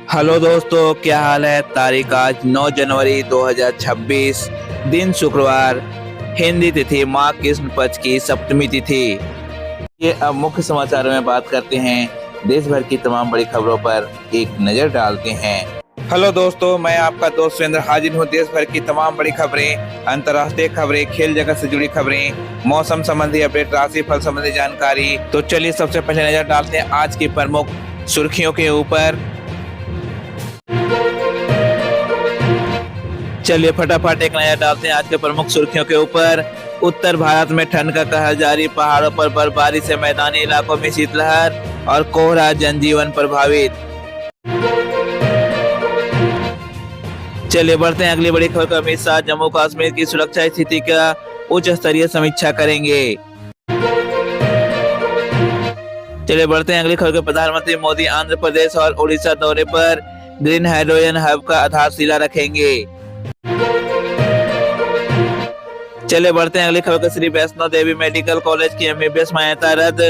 Hello दोस्तों, क्या हाल है। तारीख आज 9 जनवरी 2026, दिन शुक्रवार, हिंदी तिथि माघ कृष्ण पक्ष की सप्तमी तिथि। ये अब मुख्य समाचारों में बात करते हैं। देश भर की तमाम बड़ी खबरों पर एक नजर डालते हैं। हेलो दोस्तों, मैं आपका दोस्त सुरेंद्र हाजिर हूँ। देश भर की तमाम बड़ी खबरें, अंतर्राष्ट्रीय खबरें, खेल जगत से जुड़ी खबरें, मौसम संबंधी अपडेट, राशि फल संबंधी जानकारी। तो चलिए सबसे पहले नजर डालते हैं आज की प्रमुख सुर्खियों के ऊपर। चलिए फटाफट एक नजर डालते हैं आज के प्रमुख सुर्खियों के ऊपर। उत्तर भारत में ठंड का कहर जारी, पहाड़ों पर बर्फबारी से मैदानी इलाकों में शीतलहर और कोहरा, जनजीवन प्रभावित। चलिए बढ़ते हैं अगली बड़ी खबर का। अमित शाह जम्मू कश्मीर की सुरक्षा स्थिति का उच्च स्तरीय समीक्षा करेंगे। चलिए बढ़ते हैं अगली खबर के। प्रधानमंत्री मोदी आंध्र प्रदेश और उड़ीसा दौरे पर ग्रीन हाइड्रोजन हब का आधारशिला रखेंगे। चले बढ़ते हैं अगली खबर के। श्री वैष्णो देवी मेडिकल कॉलेज की एमबीबीएस मान्यता रद्द,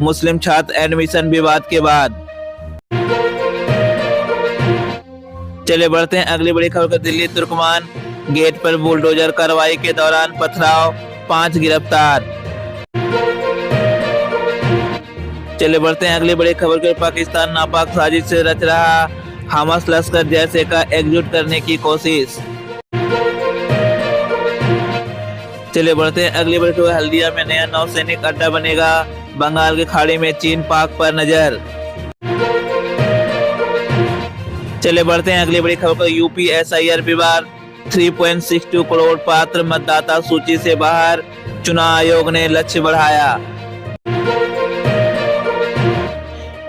मुस्लिम छात्र एडमिशन विवाद के बाद। चले बढ़ते हैं अगली बड़ी खबर के। दिल्ली तुर्कमान गेट पर बुलडोजर कार्रवाई के दौरान पथराव, 5 गिरफ्तार। चले बढ़ते हैं अगली बड़ी खबर के। पाकिस्तान नापाक साजिश से रच रहा, हमास लश्कर जैसे का एकजुट करने की कोशिश। चलिए बढ़ते हैं अगली बड़ी खबर। हल्दिया में नया नौसैनिक अड्डा बनेगा, बंगाल की खाड़ी में चीन पाक पर नजर। चलिए बढ़ते हैं अगली बड़ी खबर। यूपी एसआईआर विवाद, 3.62 करोड़ पात्र मतदाता सूची से बाहर, चुनाव आयोग ने लक्ष्य बढ़ाया।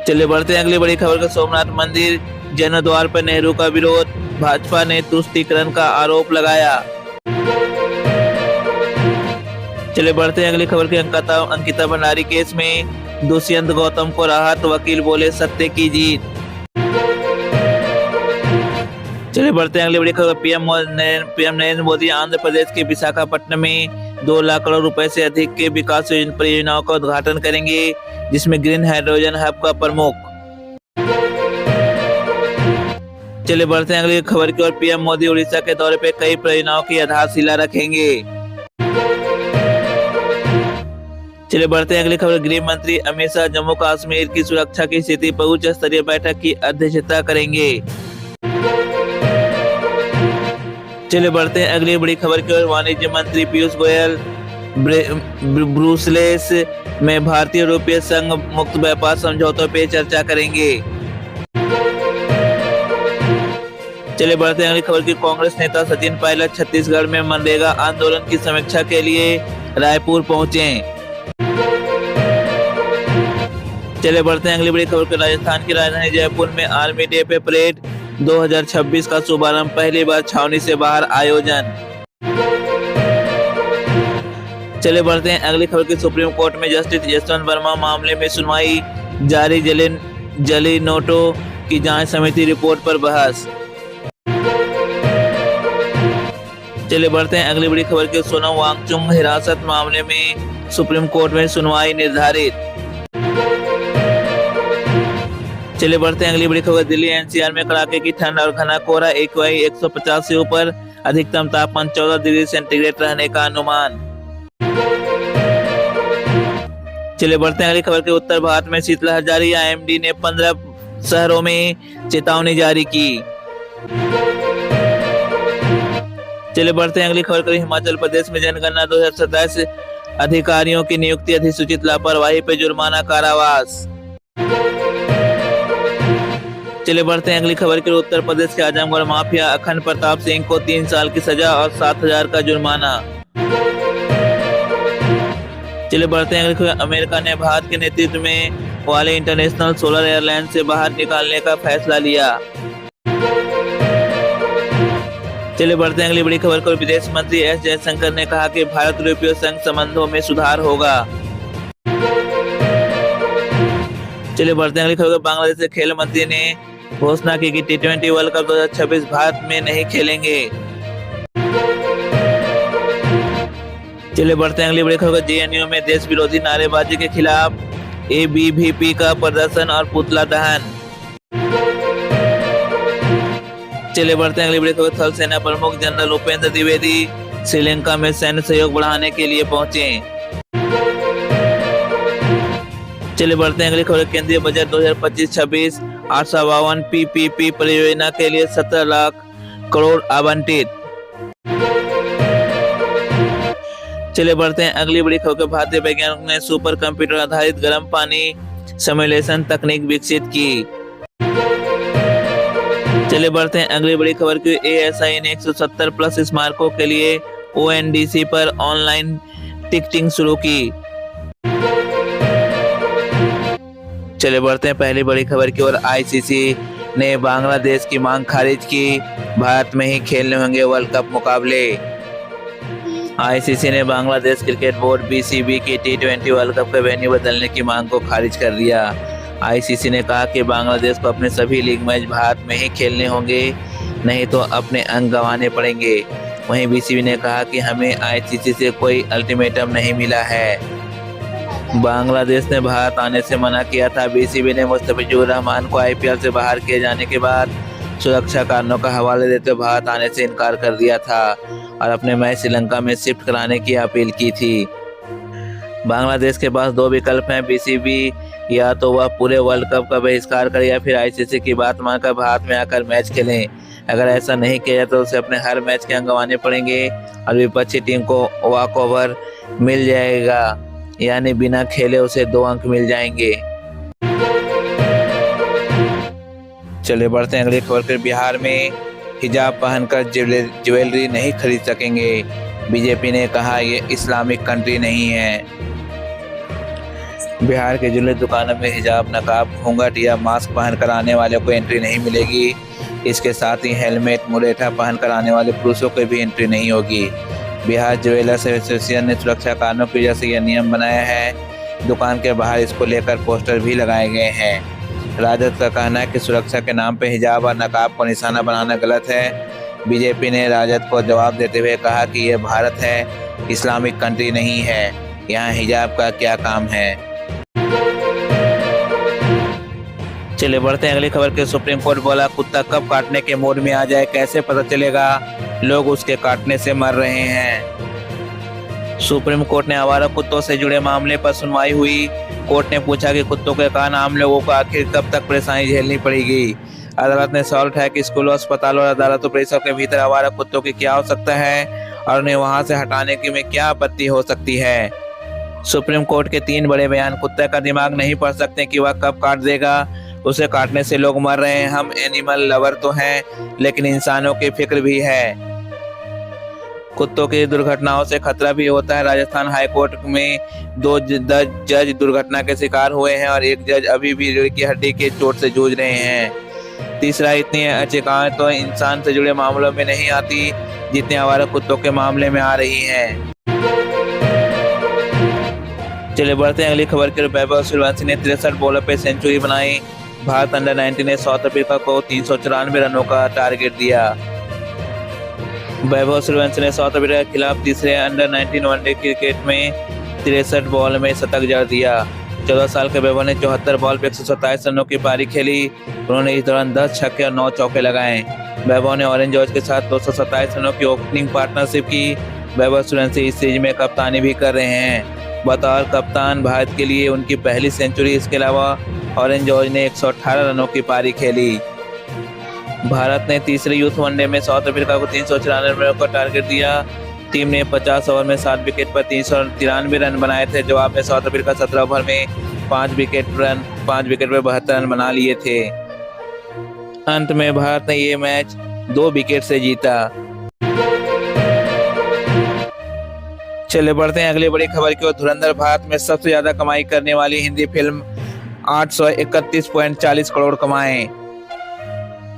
चलिए बढ़ते हैं अगली बड़ी खबर। सोमनाथ मंदिर जैन द्वार पर नेहरू का विरोध, भाजपा ने तुष्टीकरण का आरोप लगाया। चलिए बढ़ते हैं अगली खबर के। अंकिता भंडारी केस में दुष्यंत गौतम को राहत, वकील बोले सत्य की जीत। चलिए बढ़ते हैं अगली बड़ी खबर। पीएम नरेंद्र मोदी आंध्र प्रदेश के विशाखापट्टनम में 2 लाख करोड़ रुपए से अधिक के विकास परियोजनाओं का उद्घाटन करेंगे, जिसमें ग्रीन हाइड्रोजन हब का प्रमुख। चलिए बढ़ते हैं अगली खबर की ओर। पीएम मोदी उड़ीसा के दौरे पे कई परियोजनाओं की आधारशिला रखेंगे। चलिए बढ़ते हैं अगली खबर। गृह मंत्री अमित शाह जम्मू कश्मीर की सुरक्षा की स्थिति पर उच्च स्तरीय बैठक की अध्यक्षता करेंगे। चलिए बढ़ते हैं अगली बड़ी खबर की ओर। वाणिज्य मंत्री पीयूष गोयल ब्रुसेल्स में भारतीय यूरोपीय संघ मुक्त व्यापार समझौतों पर चर्चा करेंगे। चलिए बढ़ते हैं अगली खबर की। कांग्रेस नेता सचिन पायलट छत्तीसगढ़ में मनरेगा आंदोलन की समीक्षा के लिए रायपुर पहुंचे। चलिए बढ़ते हैं अगली बड़ी खबर के। राजस्थान की राजधानी जयपुर में आर्मी डे पे परेड 2026 का शुभारंभ, पहली बार छावनी से बाहर आयोजन। चलिए बढ़ते हैं अगली खबर की। सुप्रीम कोर्ट में जस्टिस यशवंत वर्मा मामले में सुनवाई जारी, जली नोटों की जांच समिति रिपोर्ट पर बहस। चलिए बढ़ते हैं अगली बड़ी खबर के। सोनम वांगचुक हिरासत मामले में सुप्रीम कोर्ट में सुनवाई निर्धारित। चलिए बढ़ते हैं अगली बड़ी खबर। दिल्ली एनसीआर में कड़ाके की ठंड और घना कोहरा, AQI 150 से ऊपर, अधिकतम तापमान 14 डिग्री सेंटीग्रेड रहने का अनुमान। चलिए बढ़ते हैं अगली खबर के। उत्तर भारत में शीतलहर जारी, IMD ने 15 शहरों में चेतावनी जारी की। चलिए बढ़ते हैं अगली खबर करें। हिमाचल प्रदेश में जनगणना 2027 अधिकारियों की नियुक्ति, अधिसूचित लापरवाही पर जुर्माना, कारावास। चलिए बढ़ते हैं अगली खबर की। उत्तर प्रदेश के आजमगढ़ माफिया अखंड प्रताप सिंह को 3 साल की सजा और 7,000 का जुर्माना। चलिए बढ़ते हैं अगली खबर। अमेरिका ने भारत के नेतृत्व में वाले इंटरनेशनल सोलर एयरलाइन से बाहर निकालने का फैसला लिया। चलिए बढ़ते हैं अगली बड़ी खबर को। विदेश मंत्री एस जयशंकर ने कहा कि भारत यूरोपीय संघ संबंधों में सुधार होगा। चलिए बढ़ते हैं अगली खबर। बांग्लादेश के खेल मंत्री ने घोषणा की कि T20 वर्ल्ड कप 2026 भारत में नहीं खेलेंगे। चलिए बढ़ते हैं अगली बड़ी खबर। JNU में देश विरोधी नारेबाजी के खिलाफ ABVP का प्रदर्शन और पुतला दहन। चले बढ़ते हैं अगली बड़ी खबर। थल सेना प्रमुख जनरल उपेंद्र द्विवेदी श्रीलंका में सैन्य सहयोग बढ़ाने के लिए पहुंचे। चले बढ़ते हैं अगली खबर। केंद्रीय बजट 2025-26 852 पीपीपी परियोजना के लिए 17 लाख करोड़ आवंटित। चले बढ़ते हैं अगली बड़ी खबर। भारतीय वैज्ञानिकों ने सुपर कंप्यूटर आधारित गर्म पानी सिमुलेशन तकनीक विकसित की। चले बढ़ते हैं अगली बड़ी खबर की। ASI ने 170 प्लस स्मारकों के लिए ONDC पर ऑनलाइन टिकटिंग शुरू की। चले बढ़ते हैं पहली बड़ी खबर की ओर। ICC ने बांग्लादेश की मांग खारिज की। भारत में ही खेलने होंगे वर्ल्ड कप मुकाबले। ICC ने बांग्लादेश क्रिकेट बोर्ड BCB की T20 वर्ल्ड कप का वेन्यू बदलने की मांग को खारिज कर दिया। ICC ने कहा कि बांग्लादेश को अपने सभी लीग मैच भारत में ही खेलने होंगे, नहीं तो अपने अंक गंवाने पड़ेंगे। वहीं BCB ने कहा कि हमें ICC से कोई अल्टीमेटम नहीं मिला है। बांग्लादेश ने भारत आने से मना किया था। BCB ने मुस्तफिजुर रहमान को IPL से बाहर किए जाने के बाद सुरक्षा कारणों का हवाला देते हुए भारत आने से इनकार कर दिया था और अपने मैच श्रीलंका में शिफ्ट कराने की अपील की थी। बांग्लादेश के पास दो विकल्प हैं। BCB या तो वह पूरे वर्ल्ड कप का बहिष्कार करे या फिर ICC की बात मानकर भारत में आकर मैच खेलें। अगर ऐसा नहीं किया जाए तो उसे अपने हर मैच के अंक गंवाने पड़ेंगे और विपक्षी टीम को वॉक ओवर मिल जाएगा, यानी बिना खेले उसे 2 अंक मिल जाएंगे। चले बढ़ते हैं अगली खबर पर। बिहार में हिजाब पहनकर ज्वेलरी नहीं खरीद सकेंगे। बीजेपी ने कहा ये इस्लामिक कंट्री नहीं है। बिहार के ज्वेलरी दुकानों में हिजाब, नकाब, घूंघट या मास्क पहनकर आने वाले को एंट्री नहीं मिलेगी। इसके साथ ही हेलमेट, मुरेठा पहनकर आने वाले पुरुषों को भी एंट्री नहीं होगी। बिहार ज्वेलर्स एसोसिएशन ने सुरक्षा कारणों की वजह से यह नियम बनाया है। दुकान के बाहर इसको लेकर पोस्टर भी लगाए गए हैं। राजद का कहना है कि सुरक्षा के नाम पर हिजाब और नकाब को निशाना बनाना गलत है। बीजेपी ने राजद को जवाब देते हुए कहा कि यह भारत है, इस्लामिक कंट्री नहीं है, यहाँ हिजाब का क्या काम है। चले बढ़ते हैं अगली खबर के। सुप्रीम कोर्ट बोला कुत्ता कब काटने के मूड में आ जाए कैसे पता चलेगा, लोग उसके काटने से मर रहे हैं। सुप्रीम कोर्ट ने आवारा कुत्तों से जुड़े मामले पर सुनवाई हुई। कोर्ट ने पूछा कि कुत्तों के कारण आम लोगों को आखिर कब तक परेशानी झेलनी पड़ेगी। अदालत ने सवाल उठाया कि स्कूलों, अस्पतालों और अदालतों परिसर के भीतर आवारा कुत्तों की क्या आवश्यकता है और उन्हें वहां से हटाने की में क्या आपत्ति हो सकती है। सुप्रीम कोर्ट के 3 बड़े बयान। कुत्ते का दिमाग नहीं पढ़ सकते कि वह कब काट देगा, उसे काटने से लोग मर रहे हैं। हम एनिमल लवर तो हैं, लेकिन इंसानों की फिक्र भी है। कुत्तों की दुर्घटनाओं से खतरा भी होता है। राजस्थान हाईकोर्ट में 2 जज दुर्घटना के शिकार हुए हैं और 1 जज अभी भी रीढ़ की हड्डी के चोट से जूझ रहे हैं। तीसरा, इतनी अचकाएं तो इंसान से जुड़े मामलों में नहीं आती जितने आवारा कुत्तों के मामले में आ रही हैं। चलिए बढ़ते हैं अगली खबर के। वैभव सूर्यवंशी ने 63 बॉलों पे सेंचुरी बनाई। भारत अंडर-19 ने साउथ अफ्रीका को 394 रनों का टारगेट दिया। वैभव सूर्यवंशी ने साउथ अफ्रीका के खिलाफ तीसरे अंडर-19 वनडे क्रिकेट में 63 बॉल में शतक जड़ दिया। 14 साल के वैभव ने 74 बॉल पे 127 रनों की पारी खेली। उन्होंने इस दौरान 10 छक्के और 9 चौके लगाए। वैभव ने ऑरेंज जॉर्ज के साथ 227 रनों की ओपनिंग पार्टनरशिप की। वैभव सूर्यवंशी इस सीरीज में कप्तानी भी कर रहे हैं। बतौर कप्तान भारत के लिए उनकी पहली सेंचुरी। इसके अलावा ऑरेंज जॉर्ज ने 118 रनों की पारी खेली। भारत ने तीसरे यूथ वनडे में साउथ अफ्रीका को 394 रनों का टारगेट दिया। टीम ने 50 ओवर में 7 विकेट पर 393 रन बनाए थे। जवाब में साउथ अफ्रीका 17 ओवर में 5 विकेट पर 72 रन बना लिए थे। अंत में भारत ने ये मैच 2 विकेट से जीता। चले बढ़ते हैं अगली बड़ी खबर की ओर। धुरंधर भारत में सबसे ज्यादा कमाई करने वाली हिंदी फिल्म, 831.40 करोड़ कमाए।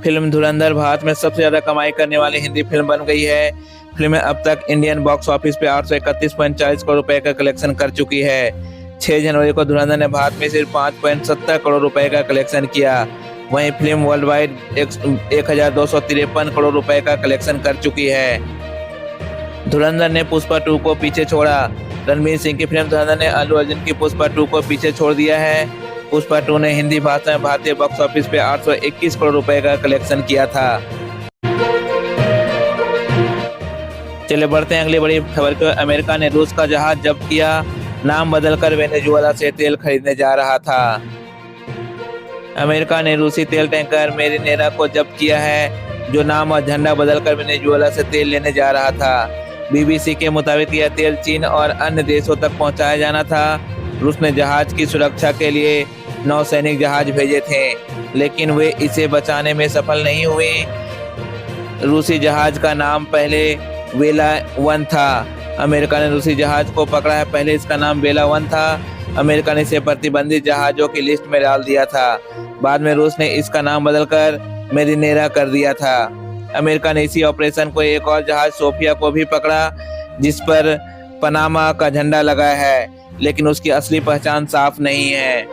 फिल्म धुरंधर भारत में सबसे ज्यादा कमाई करने वाली हिंदी फिल्म बन गई है। फिल्म अब तक इंडियन बॉक्स ऑफिस पे 831.40 करोड़ रुपए का कलेक्शन कर चुकी है। 6 जनवरी को धुरंधर ने भारत में सिर्फ 5.70 करोड़ रुपए का कलेक्शन किया। वहीं फिल्म वर्ल्ड वाइड 1253 करोड़ रुपए का कलेक्शन कर चुकी है। धुरंधर ने पुष्पा 2 को पीछे छोड़ा। रणवीर सिंह की फिल्म धुरंधर ने अल्लू अर्जुन की पुष्पा 2 को पीछे छोड़ दिया है। पुष्पा 2 ने हिंदी भाषा में भारतीय बॉक्स ऑफिस पे 821 करोड़ रुपए का कलेक्शन किया था। चलिए बढ़ते हैं अगली बड़ी खबर को। अमेरिका ने रूस का जहाज जब्त किया, नाम बदलकर वेनेजुएला से तेल खरीदने जा रहा था। अमेरिका ने रूसी तेल टैंकर मैरिनेरा को जब्त किया है, जो नाम और झंडा बदलकर वेनेजुएला से तेल लेने जा रहा था। बीबीसी के मुताबिक यह तेल चीन और अन्य देशों तक पहुंचाया जाना था। रूस ने जहाज की सुरक्षा के लिए 9 सैनिक जहाज भेजे थे, लेकिन वे इसे बचाने में सफल नहीं हुए। रूसी जहाज का नाम पहले वेला 1 था। अमेरिका ने रूसी जहाज को पकड़ा है, पहले इसका नाम वेला 1 था। अमेरिका ने इसे प्रतिबंधित जहाजों की लिस्ट में डाल दिया था। बाद में रूस ने इसका नाम बदलकर मैरिनेरा कर दिया था। अमेरिका ने इसी ऑपरेशन को एक और जहाज सोफिया को भी पकड़ा, जिस पर पनामा का झंडा लगा है, लेकिन उसकी असली पहचान साफ नहीं है।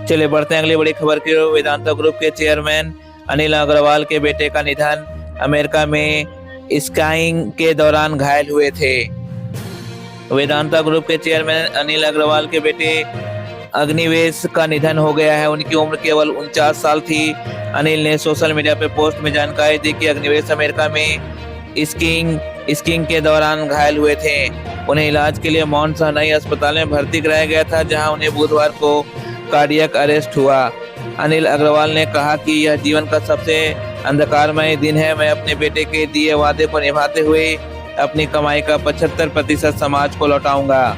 चलिए बढ़ते हैं अगली बड़ी खबर की ओर। वेदांता ग्रुप के चेयरमैन अनिल अग्रवाल के बेटे का निधन, अमेरिका में स्काइंग के दौरान घायल हुए थे। वेदांता ग्रुप के चेयरमैन अनिल अग्रवाल के बेटे अग्निवेश का निधन हो गया है। उनकी उम्र केवल 49 साल थी। अनिल ने सोशल मीडिया पे पोस्ट में जानकारी दी कि अग्निवेश अमेरिका में स्कीइंग के दौरान घायल हुए थे। उन्हें इलाज के लिए माउंट साइनाई अस्पताल में भर्ती कराया गया था, जहां उन्हें बुधवार को कार्डियक अरेस्ट हुआ। अनिल अग्रवाल ने कहा कि यह जीवन का सबसे अंधकारमय दिन है। मैं अपने बेटे के दिए वादे को निभाते हुए अपनी कमाई का 75% समाज को लौटाऊंगा।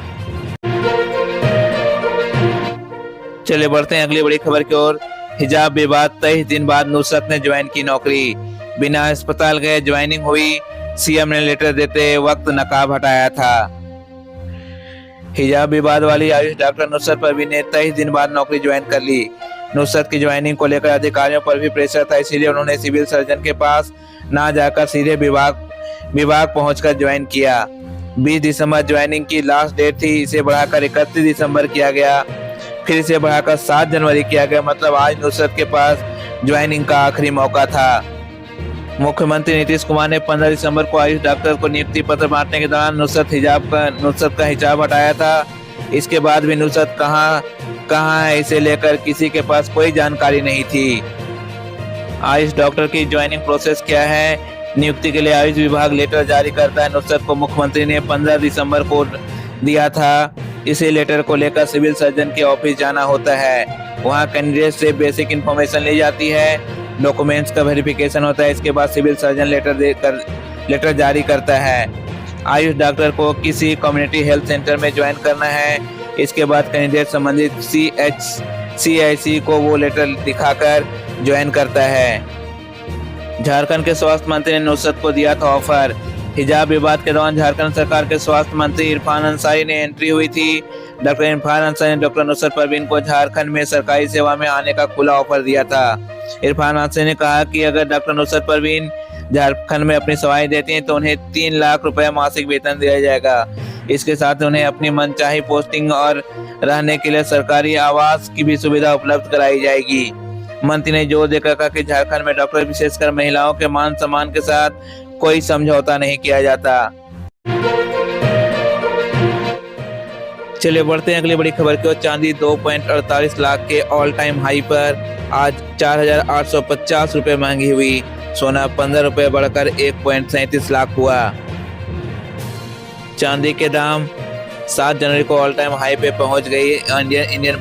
चलिए बढ़ते हैं अगली बड़ी खबर की ओर। हिजाब विवाद, 23 दिन बाद नुसरत ने ज्वाइन की नौकरी, बिना अस्पताल गए ज्वाइनिंग हुई। सीएम ने लेटर देते वक्त नकाब हटाया था। हिजाब विवाद वाली आयुष डॉक्टर नुसरत परवीन ने 23 दिन बाद नौकरी ज्वाइन कर ली। नुसरत की ज्वाइनिंग को लेकर अधिकारियों पर भी प्रेशर था, इसीलिए उन्होंने सिविल सर्जन के पास ना जाकर सीधे विभाग पहुंचकर ज्वाइन किया। 20 दिसंबर ज्वाइनिंग की लास्ट डेट थी, इसे बढ़ाकर 31 दिसंबर किया गया, फिर इसे बढ़ाकर 7 जनवरी किया गया। मतलब आज नुसरत के पास ज्वाइनिंग का आखिरी मौका था। मुख्यमंत्री नीतीश कुमार ने 15 दिसंबर को आयुष डॉक्टर को नियुक्ति पत्र बांटने के दौरान नुसरत का हिजाब हटाया था। इसके बाद भी नुसरत कहाँ है, इसे लेकर किसी के पास कोई जानकारी नहीं थी। आयुष डॉक्टर की ज्वाइनिंग प्रोसेस क्या है? नियुक्ति के लिए आयुष विभाग लेटर जारी करता है। नुसरत को मुख्यमंत्री ने 15 दिसंबर को दिया था। इसी लेटर को लेकर सिविल सर्जन के ऑफिस जाना होता है। वहां कैंडिडेट से बेसिक इंफॉर्मेशन ली जाती है, डॉक्यूमेंट्स का वेरिफिकेशन होता है। इसके बाद सिविल सर्जन लेटर जारी करता है। आयुष डॉक्टर को किसी कम्युनिटी हेल्थ सेंटर में ज्वाइन करना है। इसके बाद कैंडिडेट संबंधित CHCIC को वो लेटर दिखाकर ज्वाइन करता है। झारखंड के स्वास्थ्य मंत्री ने नुसरत को दिया था ऑफर। हिजाब विवाद के दौरान झारखंड सरकार के स्वास्थ्य मंत्री इरफान अंसारी ने एंट्री हुई थी। डॉक्टर इरफान अंसारी ने डॉक्टर नुसरत परवीन को झारखंड में सरकारी सेवा में आने का खुला ऑफर दिया था। इरफान अंसारी ने कहा कि अगर डॉक्टर नुसरत परवीन झारखंड में अपनी सेवाएं देती हैं तो उन्हें 3 लाख रुपए मासिक वेतन दिया जाएगा। इसके साथ उन्हें अपनी मनचाही पोस्टिंग और रहने के लिए सरकारी आवास की भी सुविधा उपलब्ध कराई जाएगी। मंत्री ने जोर देकर कहा कि झारखंड में डॉक्टर विशेषकर महिलाओं के मान सम्मान के साथ कोई समझौता नहीं किया जाता। चलिए बढ़ते हैं अगली बड़ी खबर की ओर। चांदी 2.48 लाख के ऑल टाइम हाई पर आज 4,850 रुपए महंगी हुई। सोना 15 रुपए बढ़कर 1.37 लाख हुआ। चांदी के दाम 7 जनवरी को ऑल टाइम हाई पे पहुंच गई। Indian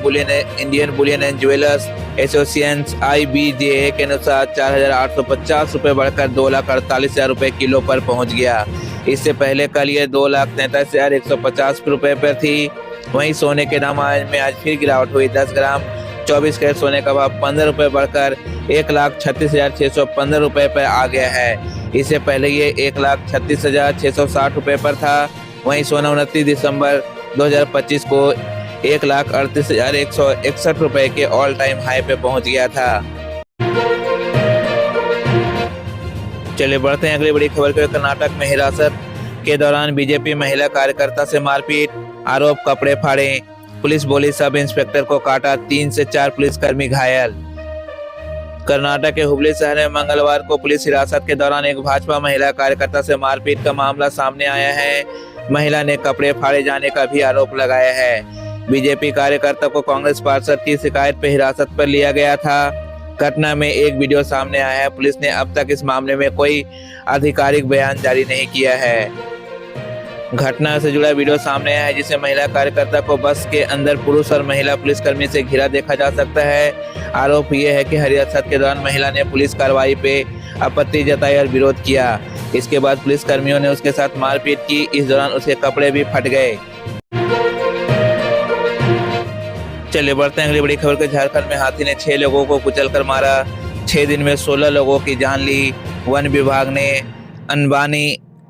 Boolean and jewellers association IBJA के अनुसार 4,850 रुपए बढ़कर 2,48,000 रुपए किलो पर पहुंच गया। इससे पहले कल ये 2,43,150 रुपए पर थी। वहीं सोने के दाम में आज फिर गिरावट हुई। 10 ग्राम 24 कैरेट सोने का भाव 15 रुपए बढ़कर 1,36,615 रुपए पर आ गया है। इससे पहले ये 1,36,660 रुपए पर था। वहीं सोना 29 दिसंबर 2025 को 1,38,161 रुपए के ऑल टाइम हाई पे पहुंच गया था। चलिए बढ़ते हैं अगली बड़ी खबर की। कर्नाटक में हिरासत के दौरान बीजेपी महिला कार्यकर्ता से मारपीट, आरोप कपड़े फाड़े। पुलिस बोली सब इंस्पेक्टर को काटा, 3 से 4 पुलिसकर्मी घायल। कर्नाटक के हुबली शहर में मंगलवार को पुलिस हिरासत के दौरान एक भाजपा महिला कार्यकर्ता से मारपीट का मामला सामने आया है। महिला ने कपड़े फाड़े जाने का भी आरोप लगाया है। बीजेपी कार्यकर्ता को कांग्रेस पार्षद की शिकायत पर हिरासत पर लिया गया था। घटना में एक वीडियो सामने आया है। पुलिस ने अब तक इस मामले में कोई आधिकारिक बयान जारी नहीं किया है। घटना से जुड़ा वीडियो सामने आया है जिसमें महिला कार्यकर्ता को बस के अंदर पुरुष और महिला पुलिसकर्मी से घिरा देखा जा सकता है। आरोप ये है कि हिरासत के दौरान महिला ने पुलिस कार्रवाई पे आपत्ति जताई और विरोध किया। इसके बाद पुलिसकर्मियों ने उसके साथ मारपीट की। इस दौरान उसके कपड़े भी फट गए। चलिए बढ़ते हैं अगली बड़ी खबर के। झारखंड में हाथी ने 6 लोगों को कुचलकर मारा। 6 दिन में 16 लोगों की जान ली। वन विभाग ने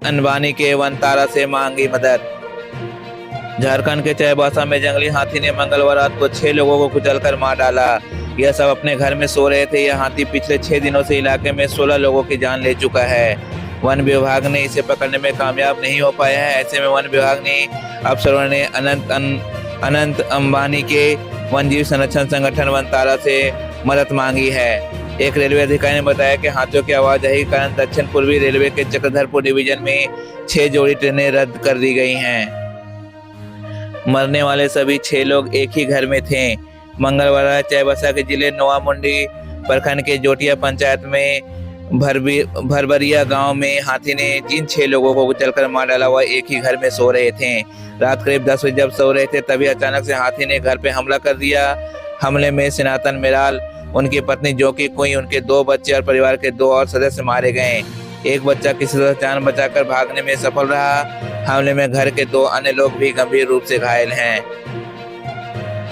अनबानी के वनतारा से मांगी मदद। झारखंड के चाईबासा में जंगली हाथी ने मंगलवार रात को 6 लोगों को कुचलकर मार डाला। यह सब अपने घर में सो रहे थे। यह हाथी पिछले 6 दिनों से इलाके में 16 लोगों की जान ले चुका है। वन विभाग ने इसे पकड़ने में कामयाब नहीं हो पाया है। ऐसे में वन विभाग ने अफसरों ने अनंत अंबानी के वन्यजीव संरक्षण संगठन वनतारा से मदद मांगी है। एक रेलवे अधिकारी ने बताया कि हाथियों की आवाजाही के कारण दक्षिण पूर्वी रेलवे के चक्रधरपुर डिवीजन में 6 जोड़ी ट्रेनें रद्द कर दी गई हैं। मरने वाले सभी 6 लोग एक ही घर में थे। मंगलवार चाईबासा के जिले नोआमुंडी प्रखंड के जोटिया पंचायत में भरबरिया गांव में हाथी ने जिन 6 लोगों को कुचलकर मार डाला वह एक ही घर में सो रहे थे। रात करीब 10 बजे जब सो रहे थे तभी अचानक से हाथी ने घर पे हमला कर दिया। हमले में सनातन मिराल, उनकी पत्नी जोकी कुई, उनके 2 बच्चे और परिवार के 2 और सदस्य मारे गए। एक बच्चा किसी तरह जान बचाकर भागने में सफल रहा। हमले में घर के 2 अन्य लोग भी गंभीर रूप से घायल हैं।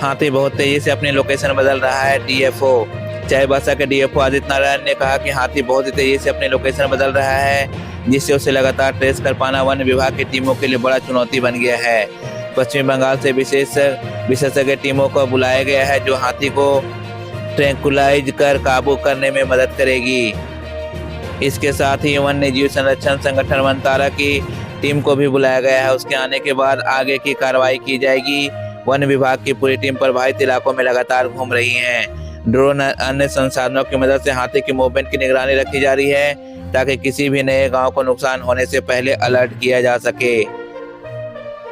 हाथी बहुत तेजी से अपनी लोकेशन बदल रहा है। डीएफओ चाईबासा के डीएफओ आदित्य नारायण ने कहा कि हाथी बहुत ही तेजी से अपनी लोकेशन बदल रहा है, जिससे उसे लगातार ट्रेस कर पाना वन विभाग की टीमों के लिए बड़ा चुनौती बन गया है। पश्चिमी बंगाल से विशेषज्ञ टीमों को बुलाया गया है जो हाथी को ट्रैंकुलाइज कर काबू करने में मदद करेगी। इसके साथ ही वन्य जीव संरक्षण संगठन वनतारा की टीम को भी बुलाया गया है। उसके आने के बाद आगे की कार्रवाई की जाएगी। वन विभाग की पूरी टीम प्रभावित इलाकों में लगातार घूम रही है। ड्रोन अन्य संसाधनों की मदद से हाथी की मूवमेंट की निगरानी रखी जा रही है ताकि किसी भी नए गांव को नुकसान होने से पहले अलर्ट किया जा सके।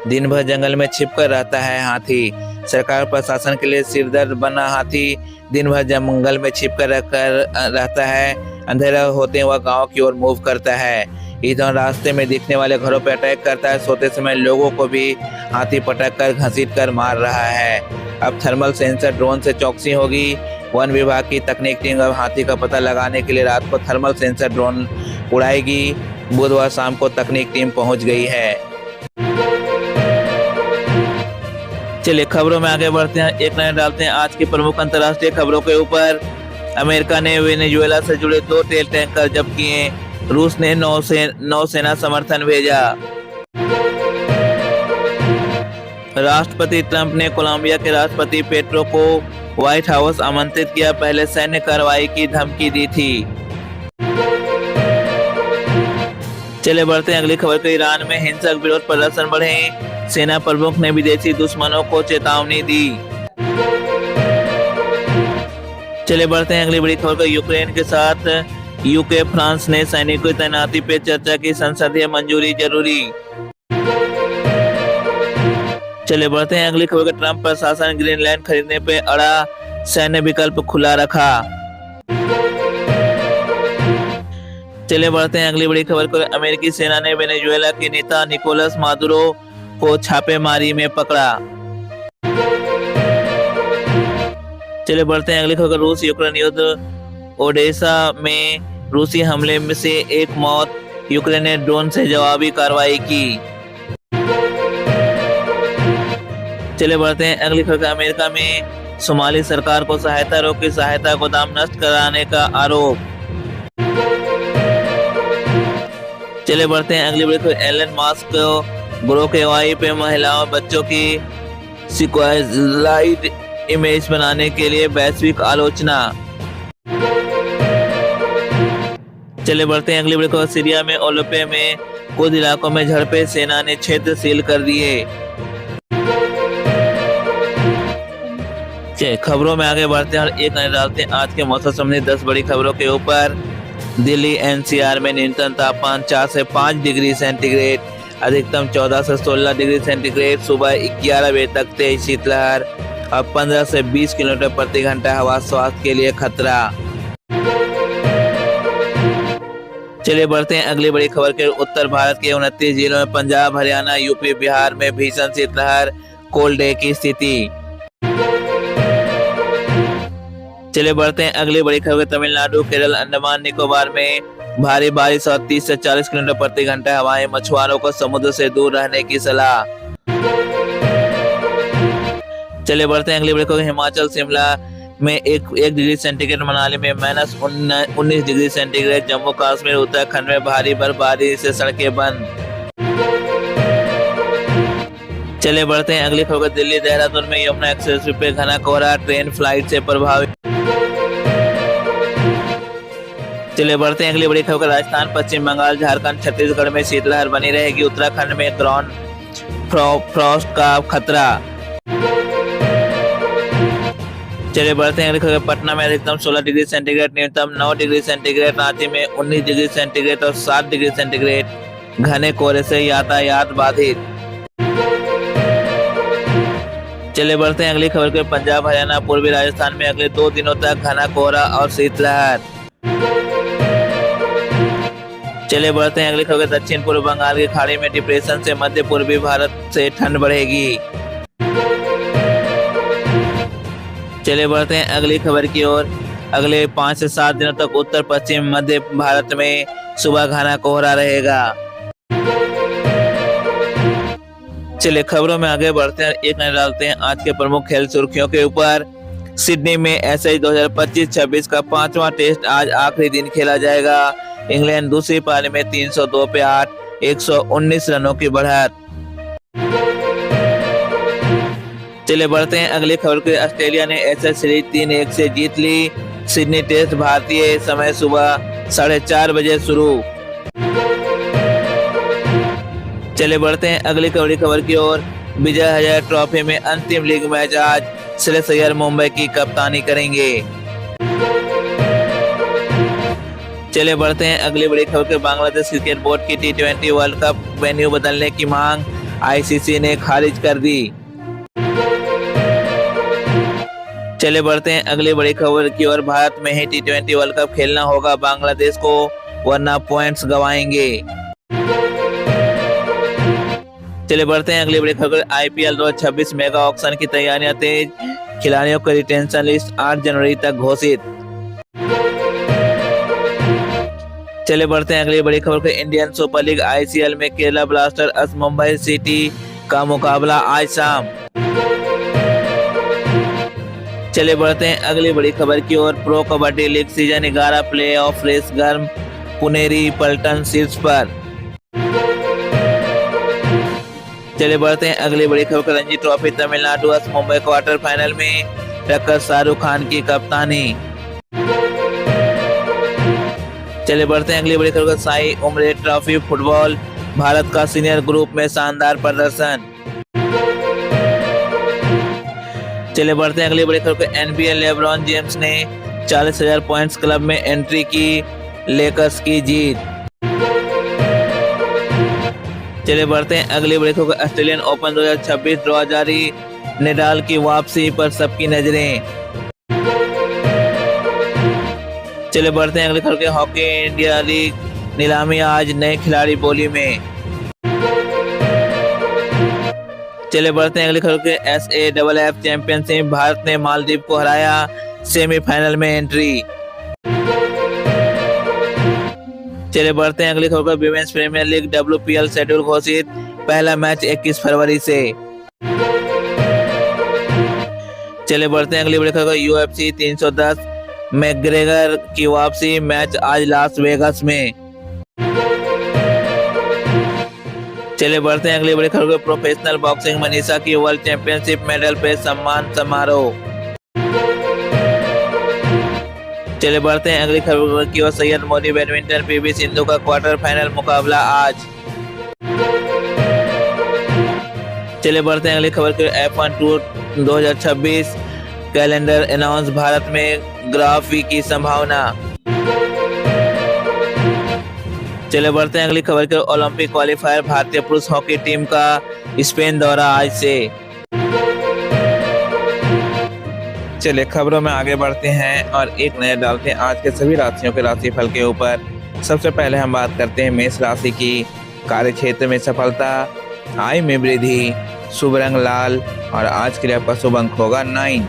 दिन भर जंगल में छिपकर रहता है हाथी। सरकार प्रशासन के लिए सिरदर्द बना हाथी दिन भर जंगल में छिपकर रहता है। अंधेरा होते वह गांव की ओर मूव करता है। इधर रास्ते में दिखने वाले घरों पर अटैक करता है। सोते समय लोगों को भी हाथी पटक कर घसीट कर मार रहा है। अब थर्मल सेंसर ड्रोन से चौकसी होगी। वन विभाग की तकनीक टीम अब हाथी का पता लगाने के लिए रात को थर्मल सेंसर ड्रोन उड़ाएगी। बुधवार शाम को तकनीक टीम पहुंच गई है। चलिए खबरों में आगे बढ़ते हैं। एक नजर डालते हैं आज की प्रमुख अंतर्राष्ट्रीय खबरों के ऊपर। अमेरिका ने वेनेजुएला से जुड़े 2 तेल टैंकर जब्त किए। रूस ने नौसेना समर्थन भेजा। राष्ट्रपति ट्रंप ने कोलंबिया के राष्ट्रपति पेट्रो को व्हाइट हाउस आमंत्रित किया। पहले सैन्य कार्रवाई की धमकी दी थी। चले बढ़ते हैं अगली खबर को। ईरान में हिंसक विरोध प्रदर्शन बढ़े। सेना प्रमुख ने विदेशी दुश्मनों को चेतावनी दी। चले बढ़ते हैं अगली बड़ी खबर को। यूक्रेन के साथ यूके फ्रांस ने सैनिकों की तैनाती पे चर्चा की। संसदीय मंजूरी जरूरी। चले बढ़ते हैं अगली खबर। ट्रंप प्रशासन ग्रीनलैंड खरीदने पे अड़ा, सैन्य विकल्प खुला रखा। चले बढ़ते हैं अगली बड़ी खबर को। अमेरिकी सेना ने वेनेजुएला के नेता निकोलस मादुरो को छापेमारी में पकड़ा। चले बढ़ते हैं अगली खबर। रूस यूक्रेन युद्ध। ओडेसा में रूसी हमले में से 1 मौत। यूक्रेन ने ड्रोन से जवाबी कार्रवाई की। चले बढ़ते हैं अगली खबर। अमेरिका में सोमाली सरकार को सहायता रोकी। सहायता गोदाम नष्ट कराने का आरोप। चले बढ़ते हैं अगली बड़ी खबर। एलन मस्क को ग्रो के वाई पे महिलाओं और बच्चों की सिक्वेलाइड इमेज बनाने के लिए वैश्विक आलोचना। चले बढ़ते हैं अगली बड़ी खबर। सीरिया में ओलेपो में कुछ इलाकों में झड़पें। सेना ने क्षेत्र सील कर दिए। खबरों में आगे बढ़ते हैं और एक नजर डालते हैं आज के मौसम संबंधी 10 बड़ी खबरों के ऊपर। दिल्ली एनसीआर में न्यूनतम तापमान 4 से 5 डिग्री सेंटीग्रेड, अधिकतम 14 से 16 डिग्री सेंटीग्रेड। सुबह 11 बजे तक तेज शीतलहर और 15 से 20 किलोमीटर प्रति घंटा हवा। स्वास्थ्य के लिए खतरा। चलिए बढ़ते हैं अगली बड़ी खबर के। उत्तर भारत के 29 जिलों में पंजाब, हरियाणा, यूपी, बिहार में भीषण शीतलहर, कोल्ड डे की स्थिति। चलिए बढ़ते हैं अगली बड़ी खबर। तमिलनाडु, केरल, अंडमान निकोबार में भारी बारिश और 30 से 40 किलोमीटर प्रति घंटा हवाएं, मछुआरों को समुद्र से दूर रहने की सलाह। चलिए बढ़ते हैं अगली बड़ी खबर। हिमाचल, शिमला में एक डिग्री सेंटीग्रेड, मनाली में -19 डिग्री सेंटीग्रेड, जम्मू कश्मीर, उत्तराखंड में भारी बर्फबारी से सड़कें बंद। चलिए बढ़ते हैं अगली खबर। दिल्ली, देहरादून में यमुना एक्सप्रेस पे घना कोहरा, ट्रेन फ्लाइट से प्रभावित। चलिए बढ़ते हैं अगली बड़ी खबर। राजस्थान, पश्चिम बंगाल, झारखंड, छत्तीसगढ़ में शीतलहर बनी रहेगी, उत्तराखंड में ग्राउंड फ्रॉस्ट का खतरा। चलिए बढ़ते हैं अगली खबर। पटना में अधिकतम 16 डिग्री सेंटीग्रेड, न्यूनतम 9 डिग्री सेंटीग्रेड, रांची में 19 डिग्री सेंटीग्रेड और 7 डिग्री सेंटीग्रेड, घने कोहरे से यातायात बाधित। चलिए बढ़ते हैं अगली खबर के। पंजाब, हरियाणा, पूर्वी राजस्थान में अगले 2 दिनों तक घना कोहरा और शीतलहर। चलिए बढ़ते हैं अगली खबर। दक्षिण पूर्व बंगाल की खाड़ी में डिप्रेशन से मध्य पूर्वी भारत से ठंड बढ़ेगी। चलिए बढ़ते हैं अगली खबर की ओर। अगले 5 से 7 दिनों तक उत्तर पश्चिम मध्य भारत में सुबह घना कोहरा रहेगा। चलिए खबरों में आगे बढ़ते हैं, एक नजर डालते हैं आज के प्रमुख खेल सुर्खियों के ऊपर। सिडनी में एसएच 2025-26 का 5वां टेस्ट आज आखिरी दिन खेला जाएगा। इंग्लैंड दूसरी पारी में 302 पे 8, 119 रनों की बढ़त। चलिए बढ़ते हैं अगली खबर के। ऑस्ट्रेलिया ने एसएच सीरीज 3-1 से जीत ली। सिडनी टेस्ट भारतीय समय सुबह 4:30 बजे शुरू। चलिए बढ़ते हैं अगली खबर की ओर। विजय हजारे ट्रॉफी में अंतिम लीग मैच आज, श्रेयस अय्यर मुंबई की कप्तानी करेंगे। चलिए बढ़ते हैं अगली बड़ी खबर के। बांग्लादेश क्रिकेट बोर्ड की T20 वर्ल्ड कप वेन्यू बदलने की मांग आईसीसी ने खारिज कर दी। चलिए बढ़ते हैं अगली बड़ी खबर की ओर। भारत में ही T20 वर्ल्ड कप खेलना होगा बांग्लादेश को, वरना पॉइंट्स गंवाएंगे। चलिए बढ़ते हैं अगली बड़ी खबर। आईपीएल 2026 मेगा ऑक्शन की तैयारियां तेज, खिलाड़ियों की रिटेंशन लिस्ट 8 जनवरी तक घोषित। चलिए बढ़ते हैं अगली बड़ी खबर के। इंडियन सुपर लीग आईसीएल में केरला ब्लास्टर्स मुंबई सिटी का मुकाबला आज शाम। चलिए बढ़ते हैं अगली बड़ी खबर की ओर। Pro kabaddi league season 11 playoff race गर्म, पुनेरी पलटन शीर्ष पर। चलिए बढ़ते हैं अगली बड़ी खबर। Ranji trophy Tamil Nadu Mumbai quarter final में टक्कर, शाहरुख खान की कप्तानी। चलिए बढ़ते हैं अगली बड़ी खबर। साई उमरे ट्रॉफी फुटबॉल, भारत का सीनियर ग्रुप में शानदार प्रदर्शन। चलिए बढ़ते हैं अगली बड़ी खबर। एनबीए लेब्रॉन जेम्स ने 40,000 पॉइंट्स क्लब में एंट्री की, लेकर्स की जीत। चलिए बढ़ते हैं अगली बड़ी खबर। ऑस्ट्रेलियन ओपन 2026 ड्रॉ जारी, नेडाल की वापसी पर सबकी नजरें। चलिए बढ़ते हैं अगली खबर के। हॉकी इंडिया लीग नीलामी आज, नए खिलाड़ी बोली में। चलिए बढ़ते हैं अगली खबर के। SAFF चैंपियनशिप, भारत ने मालदीव को हराया, सेमीफाइनल में एंट्री। चलिए बढ़ते हैं अगली खबर। Women's premier league WPL schedule घोषित, पहला मैच 21 फरवरी से। चलिए बढ़ते हैं अगली बड़ी खबर। UFC 310 मैकग्रेगर की वापसी, मैच आज लास वेगास में। चलिए बढ़ते हैं अगली बड़ी खबर। प्रोफेशनल बॉक्सिंग मनीषा की वर्ल्ड चैंपियनशिप मेडल पे सम्मान समारोह। चलिए बढ़ते हैं अगली खबर की ओर। सैयद मोदी बैडमिंटन PV सिंधु का क्वार्टर फाइनल मुकाबला आज। चलिए बढ़ते हैं अगली खबर की। F1 tour 2026 calendar announce, Bharat में ग्राफी की संभावना। चलिए बढ़ते हैं अगली खबर की। ओलंपिक क्वालिफायर, भारतीय पुरुष हॉकी टीम का स्पेन दौरा आज से। चलिए खबरों में आगे बढ़ते हैं और एक नजर डालते हैं आज के सभी राशियों के राशिफल के ऊपर। सबसे पहले हम बात करते हैं मेष राशि की। कार्य क्षेत्र में सफलता, आय में वृद्धि, शुभ रंग लाल और आज के लिए आपका शुभ अंक होगा 9।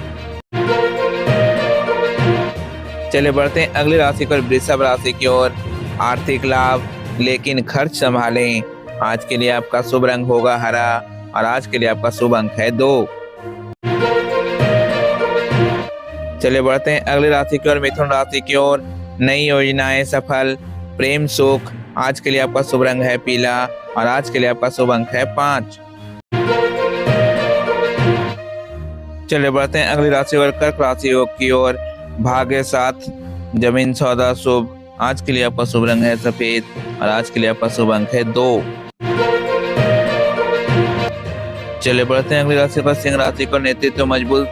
चलिए बढ़ते हैं अगली राशि पर, वृषभ राशि की ओर। आर्थिक लाभ लेकिन खर्च संभालें। आज के लिए आपका शुभ रंग होगा हरा और आज के लिए आपका शुभ अंक है 2। चलिए बढ़ते हैं अगली राशि की ओर, मिथुन राशि की ओर। नई योजनाएं सफल, प्रेम सुख। आज के लिए आपका शुभ रंग है पीला और आज के लिए आपका शुभ अंक है 5। चलिए बढ़ते हैं अगली राशि और कर्क राशि की ओर। भाग्य साथ, जमीन सौदा शुभ। आज के लिए आपका शुभ रंग है सफेद और आज के लिए आपका शुभ अंक है 2। चलिए बढ़ते हैं अगली राशि पर, सिंह राशि को। नेतृत्व मजबूत,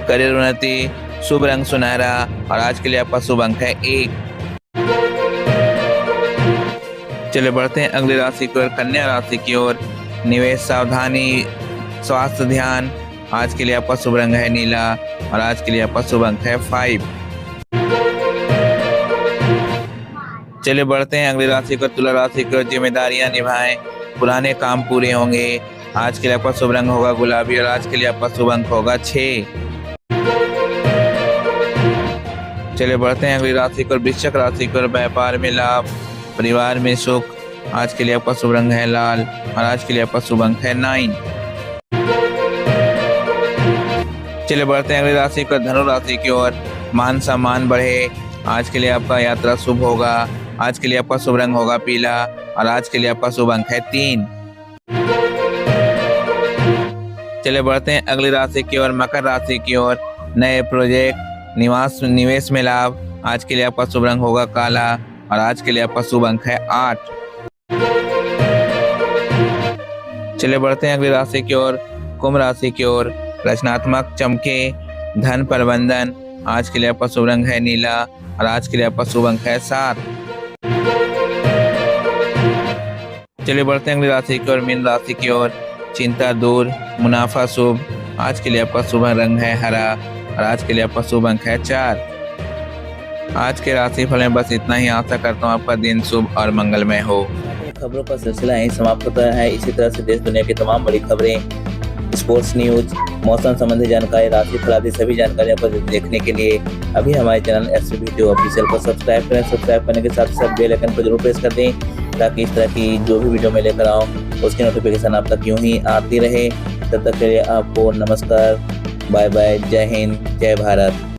करियर उन्नति, शुभ रंग सुनहरा और आज के लिए आपका शुभ अंक है 1। चलिए बढ़ते हैं अगली राशि की ओर, कन्या राशि की ओर। निवेश सावधानी, स्वास्थ्य ध्यान। आज के लिए आपका शुभ रंग है नीला और आज के लिए आपका शुभ अंक है 5। चलिए बढ़ते हैं अगली राशि को, तुला राशि की ओर। जिम्मेदारियां निभाएं, पुराने काम पूरे होंगे। आज के लिए आपका शुभ रंग होगा गुलाबी और आज के लिए आपका शुभ अंक होगा 6। चलिए बढ़ते हैं अगली राशि को, वृश्चिक राशि की ओर। व्यापार में लाभ, परिवार में सुख। आज के लिए आपका शुभ रंग है लाल और आज के लिए आपका शुभ अंक है 9। चलिए बढ़ते हैं अगली राशि को, धनु राशि की ओर। मान सम्मान बढ़े। आज के लिए आपका यात्रा शुभ होगा। आज के लिए आपका शुभ रंग होगा पीला और आज के लिए आपका शुभ अंक है 3। चलिए बढ़ते हैं अगली राशि की ओर, मकर राशि की ओर। नए प्रोजेक्ट, निवेश में लाभ। आज के लिए आपका शुभ रंग होगा काला और आज के लिए आपका शुभ अंक है 8। चलिए बढ़ते हैं अगली राशि की ओर, कुंभ राशि की ओर। रचनात्मक चमके, धन प्रबंधन। आज के लिए आपका शुभ रंग है नीला और आज के लिए आपका शुभ अंक है 7। चलिए बढ़ते हैं अगली राशि की ओर, मीन राशि की ओर। चिंता दूर, मुनाफा शुभ। आज के लिए आपका शुभ रंग है हरा और आज के लिए आपका शुभ अंक है 4। आज के राशिफल में बस इतना ही। आशा करता हूँ आपका दिन शुभ और मंगलमय हो। खबरों का सिलसिला यहीं समाप्त होता है। इसी तरह से देश दुनिया की तमाम बड़ी खबरें, स्पोर्ट्स न्यूज, मौसम संबंधी जानकारी, राशिफल आदि सभी जानकारियों को देखने के लिए अभी हमारे चैनल SVTO ऑफिशियल को सब्सक्राइब करें। सब्सक्राइब करने के साथ साथ बेल आइकन को जरूर प्रेस कर दें ताकि इस तरह की जो भी वीडियो मैं लेकर आऊँ उसकी नोटिफिकेशन आप तक यूं ही आती रहे। तब तक के लिए आपको नमस्कार, बाय बाय, जय हिंद, जय भारत।